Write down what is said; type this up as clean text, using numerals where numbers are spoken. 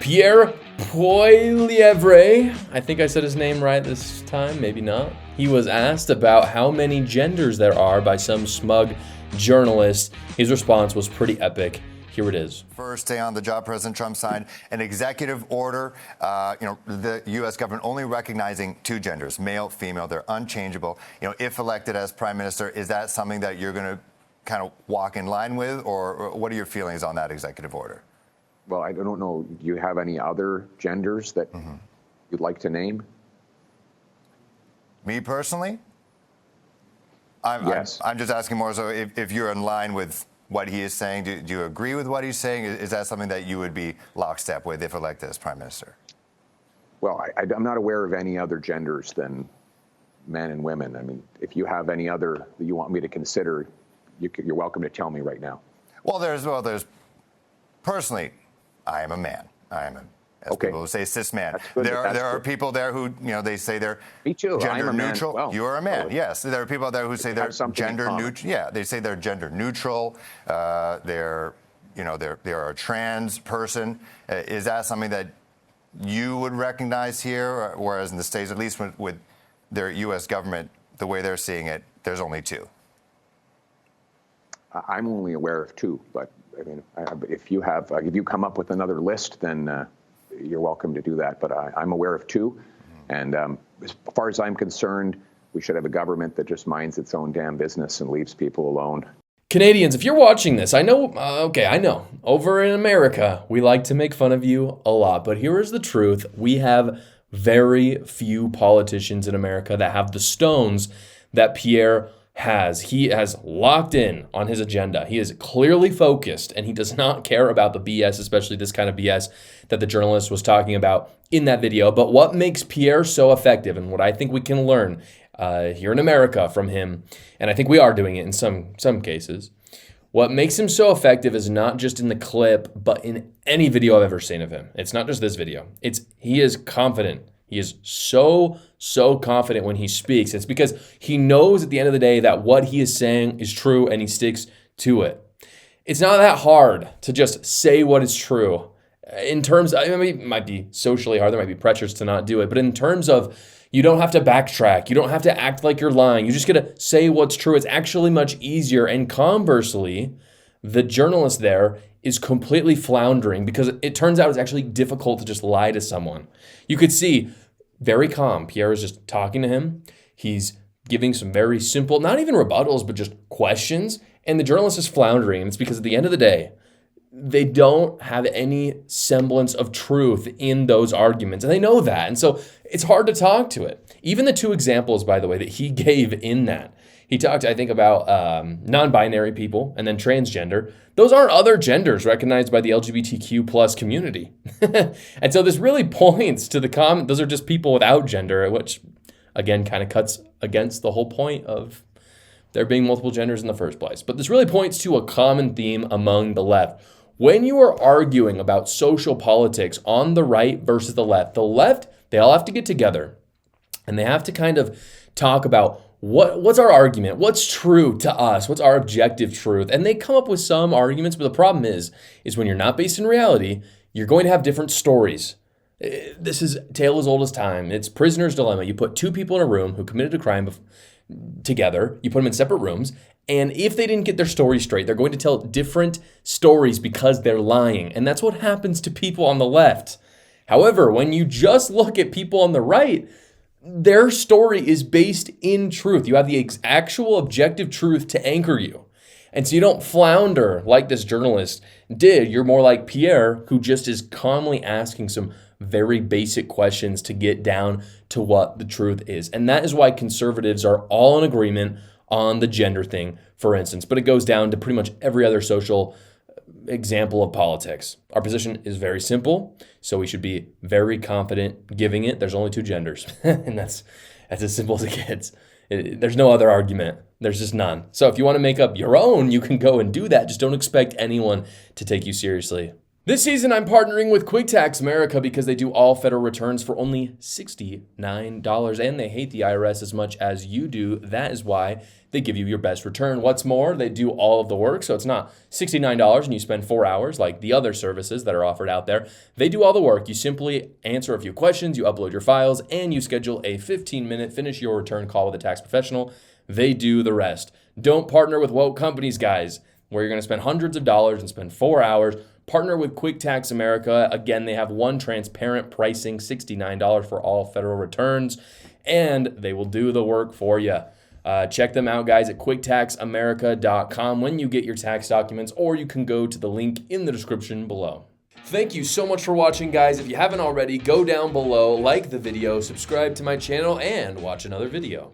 Pierre Poilievre, I think I said his name right this time, maybe not. He was asked about how many genders there are by some smug journalist. His response was pretty epic. Here it is. First day on the job, President Trump signed an executive order, the U.S. government only recognizing two genders, male, female. They're unchangeable. If elected as prime minister, is that something that you're going to kind of walk in line with, or what are your feelings on that executive order? Well, I don't know. Do you have any other genders that you'd like to name? Me personally? Yes. I'm just asking more so if you're in line with what he is saying. Do you agree with what he's saying? Is that something that you would be lockstep with if elected as prime minister? Well, I'm not aware of any other genders than men and women. I mean, if you have any other that you want me to consider, you're welcome to tell me right now. Well, there's personally, I am a man. I am as people who say cis man. There are people there who, they say they're me too. Gender I'm a neutral. Man. Well, you are a man. Yes. There are people there who say they're gender neutral. Yeah, they say they're gender neutral. They're a trans person. Is that something that you would recognize here, whereas in the States, at least with their U.S. government, the way they're seeing it, there's only two? I'm only aware of two, but I mean, if you come up with another list, then you're welcome to do that. But I'm aware of two, and as far as I'm concerned, we should have a government that just minds its own damn business and leaves people alone. Canadians, if you're watching this, I know, I know. Over in America, we like to make fun of you a lot, but here is the truth. We have very few politicians in America that have the stones that Pierre has. He has locked in on his agenda. He is clearly focused, and he does not care about the BS, especially this kind of BS that the journalist was talking about in that video. But what makes Pierre so effective, and what I think we can learn here in America from him, and I think we are doing it in some cases, what makes him so effective is not just in the clip, but in any video I've ever seen of him. It's not just this video. He is confident. He is so confident when he speaks. It's because he knows at the end of the day that what he is saying is true and he sticks to it. It's not that hard to just say what is true. In terms, it might be socially hard, there might be pressures to not do it, but in terms of you don't have to backtrack, you don't have to act like you're lying, you just gotta say what's true. It's actually much easier. And conversely, the journalist there is completely floundering because it turns out it's actually difficult to just lie to someone. You could see, very calm. Pierre is just talking to him. He's giving some very simple, not even rebuttals, but just questions. And the journalist is floundering. And it's because at the end of the day, they don't have any semblance of truth in those arguments. And they know that. And so it's hard to talk to it. Even the two examples, by the way, that he gave in that. He talked, I think, about non-binary people and then transgender. Those aren't other genders recognized by the LGBTQ plus community. And so this really points to the comment. Those are just people without gender, which, again, kind of cuts against the whole point of there being multiple genders in the first place. But this really points to a common theme among the left. When you are arguing about social politics on the right versus the left, they all have to get together and they have to kind of talk about what's our argument? What's true to us? What's our objective truth? And they come up with some arguments, but the problem is when you're not based in reality, you're going to have different stories. This is tale as old as time. It's prisoner's dilemma. You put two people in a room who committed a crime together, you put them in separate rooms, and if they didn't get their story straight, they're going to tell different stories because they're lying. And that's what happens to people on the left. However, when you just look at people on the right, their story is based in truth. You have the actual objective truth to anchor you. And so you don't flounder like this journalist did. You're more like Pierre, who just is calmly asking some very basic questions to get down to what the truth is. And that is why conservatives are all in agreement on the gender thing, for instance. But it goes down to pretty much every other social example of politics. Our position is very simple, so we should be very confident giving it. There's only two genders, and that's as simple as it gets. There's no other argument. There's just none. So if you want to make up your own, you can go and do that. Just don't expect anyone to take you seriously. This season, I'm partnering with QuickTax America because they do all federal returns for only $69, and they hate the IRS as much as you do. That is why they give you your best return. What's more, they do all of the work, so it's not $69 and you spend 4 hours like the other services that are offered out there. They do all the work. You simply answer a few questions, you upload your files, and you schedule a 15-minute finish your return call with a tax professional. They do the rest. Don't partner with woke companies, guys, where you're going to spend hundreds of dollars and spend 4 hours. Partner with QuickTax America. Again, they have one transparent pricing, $69 for all federal returns, and they will do the work for you. Check them out, guys, at quicktaxamerica.com when you get your tax documents, or you can go to the link in the description below. Thank you so much for watching, guys. If you haven't already, go down below, like the video, subscribe to my channel, and watch another video.